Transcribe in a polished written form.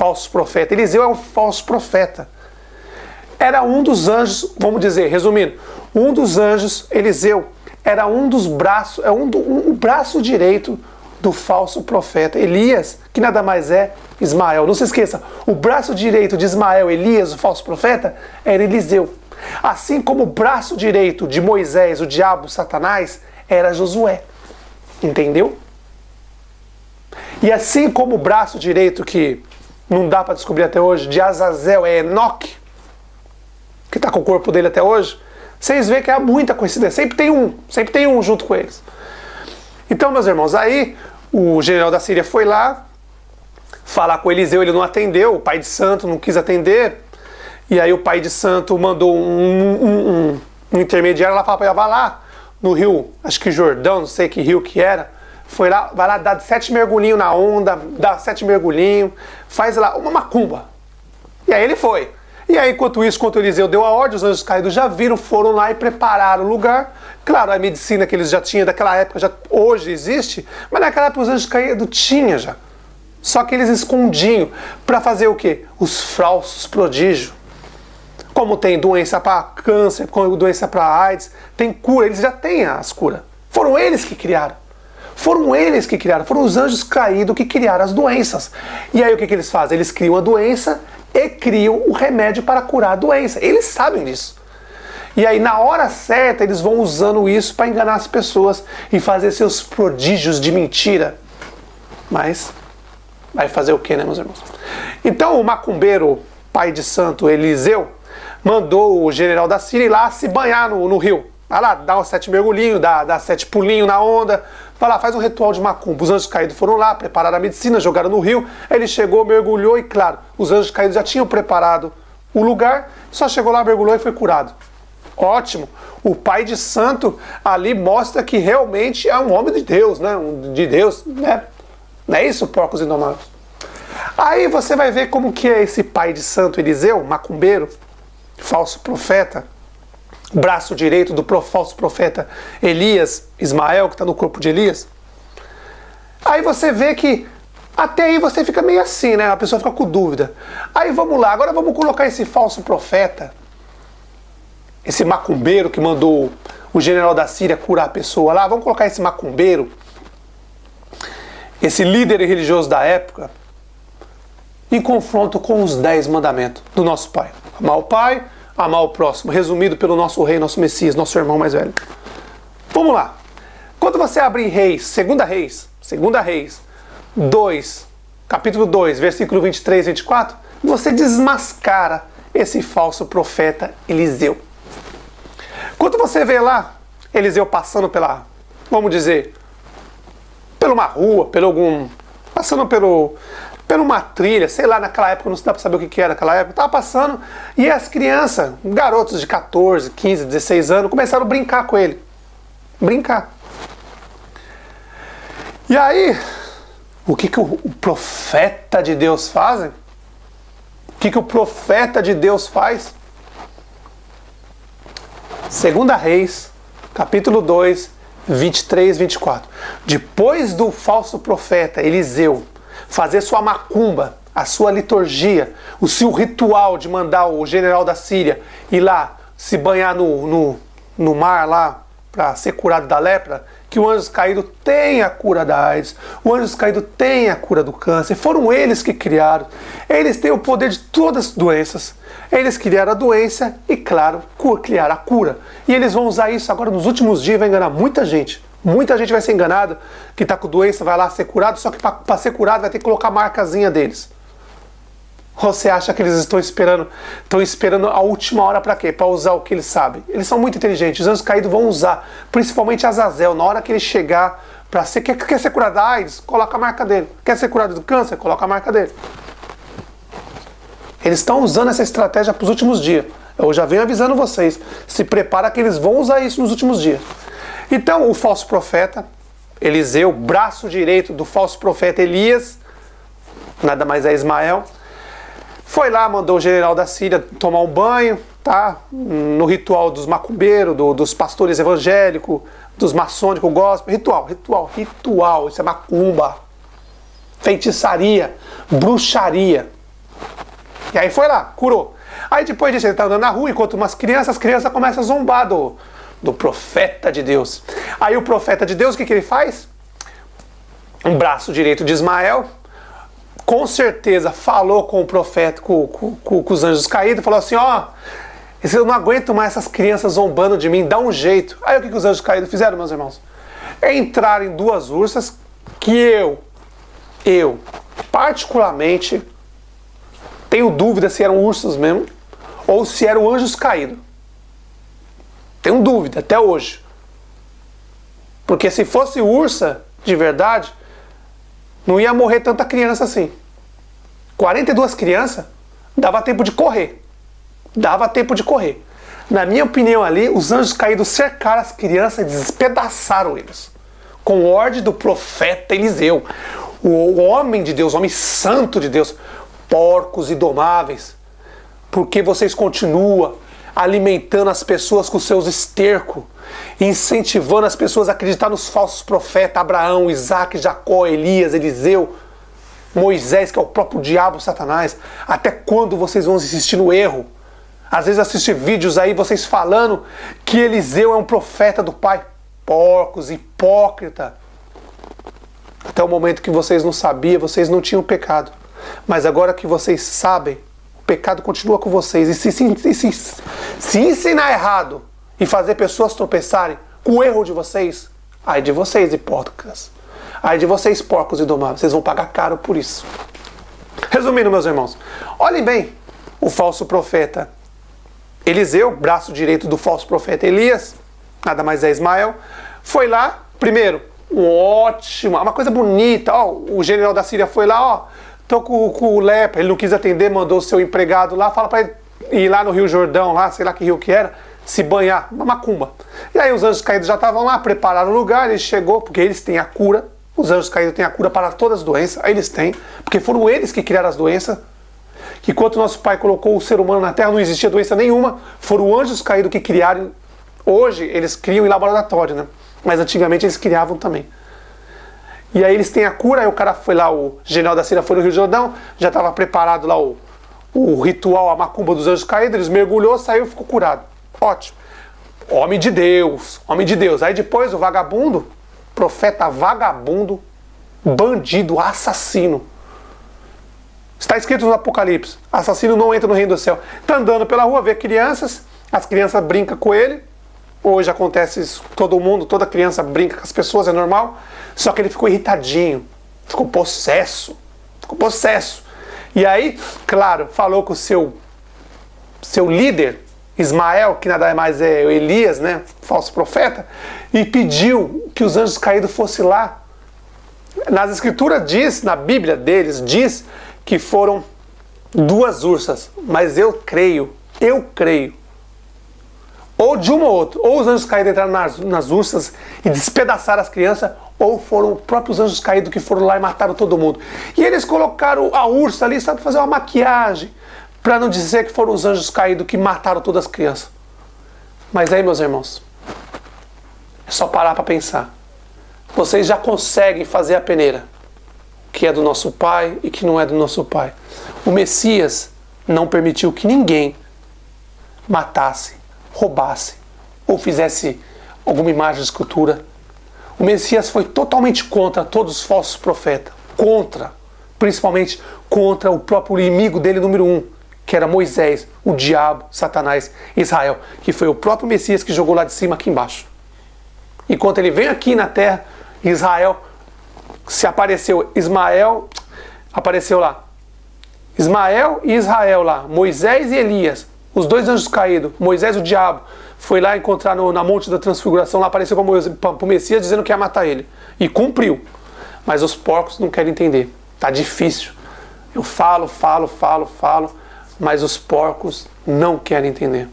falso profeta. Eliseu é um falso profeta. Era um dos anjos, vamos dizer, resumindo, um dos anjos, Eliseu, era um dos braços, o braço direito do falso profeta Elias, que nada mais é Ismael. Não se esqueça, o braço direito de Ismael, Elias, o falso profeta, era Eliseu. Assim como o braço direito de Moisés, o diabo, Satanás, era Josué. Entendeu? E assim como o braço direito, que não dá para descobrir até hoje, de Azazel é Enoque, que está com o corpo dele até hoje, vocês veem que há muita coincidência. Sempre tem um junto com eles. Então, meus irmãos, aí o general da Síria foi lá falar com Eliseu, ele não atendeu, o pai de santo não quis atender, e aí o pai de santo mandou um intermediário lá falar para ele, vai lá no rio, acho que Jordão, não sei que rio que era, foi lá, vai lá dar 7 mergulhinhos na onda, dá 7 mergulhinhos, faz lá uma macumba. E aí ele foi. E aí, enquanto Eliseu deu a ordem, os anjos caídos já viram, foram lá e prepararam o lugar. Claro, a medicina que eles já tinham daquela época, hoje existe, mas naquela época os anjos caídos tinham já. Só que eles escondiam para fazer o quê? Os falsos prodígios. Como tem doença para câncer, doença para AIDS, tem cura, eles já têm as curas. Foram eles que criaram. Foram os anjos caídos que criaram as doenças. E aí o que eles fazem? Eles criam a doença e criam o remédio para curar a doença. Eles sabem disso. E aí na hora certa eles vão usando isso para enganar as pessoas e fazer seus prodígios de mentira. Mas vai fazer o que, né, meus irmãos? Então o macumbeiro, pai de santo Eliseu, mandou o general da Síria ir lá se banhar no rio. Vai lá, dá uns 7 mergulhinhos, dá 7 pulinhos na onda. Vai lá, faz um ritual de macumba. Os anjos caídos foram lá, prepararam a medicina, jogaram no rio. Ele chegou, mergulhou e, claro, os anjos caídos já tinham preparado o lugar. Só chegou lá, mergulhou e foi curado. Ótimo. O pai de santo ali mostra que realmente é um homem de Deus, né? Não é isso, porcos indomáveis? Aí você vai ver como que é esse pai de santo Eliseu, macumbeiro, falso profeta, braço direito do falso profeta Elias, Ismael, que está no corpo de Elias. Aí você vê que até aí você fica meio assim, né? A pessoa fica com dúvida. Aí vamos lá, agora vamos colocar esse falso profeta, esse macumbeiro que mandou o general da Síria curar a pessoa lá, vamos colocar esse macumbeiro, esse líder religioso da época, em confronto com os 10 mandamentos do nosso Pai. Amar o Pai, amar o próximo, resumido pelo nosso rei, nosso Messias, nosso irmão mais velho. Vamos lá. Quando você abre em Reis, 2 Reis 2, capítulo 2, versículo 23 e 24, você desmascara esse falso profeta Eliseu. Quando você vê lá Eliseu passando pela, vamos dizer, por uma rua, passando por uma trilha, sei lá, naquela época, não se dá para saber o que era naquela época, estava passando, e as crianças, garotos de 14, 15, 16 anos, começaram a brincar com ele. Brincar. E aí, o que o profeta de Deus faz? O que o profeta de Deus faz? 2 Reis, capítulo 2, 23, 24. Depois do falso profeta Eliseu fazer sua macumba, a sua liturgia, o seu ritual de mandar o general da Síria ir lá se banhar no mar lá para ser curado da lepra, que o anjo caído tem a cura da AIDS, o anjo caído tem a cura do câncer, foram eles que criaram, eles têm o poder de todas as doenças, eles criaram a doença e, claro, criaram a cura. E eles vão usar isso agora nos últimos dias, vai enganar muita gente. Muita gente vai ser enganada, que está com doença, vai lá ser curado, só que para ser curado vai ter que colocar a marcazinha deles. Você acha que eles estão esperando a última hora para quê? Para usar o que eles sabem. Eles são muito inteligentes, os anjos caídos vão usar, principalmente Azazel, na hora que ele chegar, quer ser curado da AIDS? Coloca a marca dele. Quer ser curado do câncer? Coloca a marca dele. Eles estão usando essa estratégia para os últimos dias. Eu já venho avisando vocês, se prepara que eles vão usar isso nos últimos dias. Então, o falso profeta Eliseu, braço direito do falso profeta Elias, nada mais é Ismael, foi lá, mandou o general da Síria tomar um banho, tá? No ritual dos macumbeiros, dos pastores evangélicos, dos maçônicos, gospel, ritual, isso é macumba, feitiçaria, bruxaria, E aí foi lá, curou. Aí depois disso ele está andando na rua, enquanto as crianças começam a zombar do profeta de Deus. Aí o profeta de Deus, o que ele faz? Um braço direito de Ismael, com certeza falou com o profeta, com os anjos caídos, falou assim, ó, eu não aguento mais essas crianças zombando de mim, dá um jeito. Aí o que os anjos caídos fizeram, meus irmãos? Entraram em duas ursas que eu particularmente tenho dúvida se eram ursos mesmo ou se eram anjos caídos. Tenho dúvida até hoje. Porque se fosse ursa de verdade, não ia morrer tanta criança assim. 42 crianças, dava tempo de correr. Dava tempo de correr. Na minha opinião ali, os anjos caídos cercaram as crianças e despedaçaram eles. Com ordem do profeta Eliseu. O homem de Deus, o homem santo de Deus. Porcos indomáveis. Porque vocês continuam alimentando as pessoas com seus estercos. Incentivando as pessoas a acreditar nos falsos profetas. Abraão, Isaac, Jacó, Elias, Eliseu, Moisés, que é o próprio diabo, Satanás. Até quando vocês vão insistir no erro? Às vezes assiste vídeos aí, vocês falando que Eliseu é um profeta do Pai. Porcos, hipócrita. Até o momento que vocês não sabiam, vocês não tinham pecado. Mas agora que vocês sabem, o pecado continua com vocês. E se ensinar errado e fazer pessoas tropeçarem com o erro de vocês, ai de vocês, hipócritas. Ai de vocês, porcos indomáveis. Vocês vão pagar caro por isso. Resumindo, meus irmãos, olhem bem o falso profeta Eliseu, braço direito do falso profeta Elias, nada mais é Ismael, foi lá, primeiro, uma coisa bonita, ó, o general da Síria foi lá, ó, tô com o lepra, ele não quis atender, mandou o seu empregado lá, fala para ele ir lá no Rio Jordão, lá, sei lá que rio que era, se banhar, uma macumba. E aí os anjos caídos já estavam lá, prepararam o lugar, ele chegou, porque eles têm a cura, os anjos caídos têm a cura para todas as doenças, aí eles têm, porque foram eles que criaram as doenças. Que quando nosso Pai colocou o ser humano na Terra, não existia doença nenhuma. Foram anjos caídos que criaram. Hoje eles criam em laboratório, né? Mas antigamente eles criavam também. E aí eles têm a cura, aí o cara foi lá, o general da Síria foi no Rio Jordão, já estava preparado lá o ritual, a macumba dos anjos caídos, eles mergulhou, saiu e ficou curado. Ótimo. Homem de Deus, homem de Deus. Aí depois o vagabundo, profeta vagabundo, bandido, assassino. Está escrito no Apocalipse, assassino não entra no reino do céu. Está andando pela rua, vê crianças, as crianças brincam com ele. Hoje acontece isso, todo mundo, toda criança brinca com as pessoas, é normal. Só que ele ficou irritadinho, ficou possesso. E aí, claro, falou com o seu líder, Ismael, que nada mais é Elias, né, falso profeta, e pediu que os anjos caídos fossem lá. Nas escrituras diz, na Bíblia deles, diz que foram duas ursas, mas eu creio, ou de uma ou outra, ou os anjos caídos entraram nas ursas e despedaçaram as crianças, ou foram os próprios anjos caídos que foram lá e mataram todo mundo. E eles colocaram a ursa ali, sabe, fazer uma maquiagem, para não dizer que foram os anjos caídos que mataram todas as crianças. Mas aí, meus irmãos, é só parar para pensar. Vocês já conseguem fazer a peneira, que é do nosso pai e que não é do nosso pai. O Messias não permitiu que ninguém matasse, roubasse ou fizesse alguma imagem de escultura. O Messias foi totalmente contra todos os falsos profetas. Principalmente contra o próprio inimigo dele número 1, que era Moisés, o diabo, Satanás, Israel, que foi o próprio Messias que jogou lá de cima aqui embaixo. E quando ele vem aqui na terra, Israel se apareceu, apareceu lá Ismael e Israel lá, Moisés e Elias, os dois anjos caídos. Moisés, o diabo, foi lá encontrar na Monte da Transfiguração, lá apareceu para o Messias dizendo que ia matar ele, e cumpriu. Mas os porcos não querem entender, tá difícil, eu falo, mas os porcos não querem entender.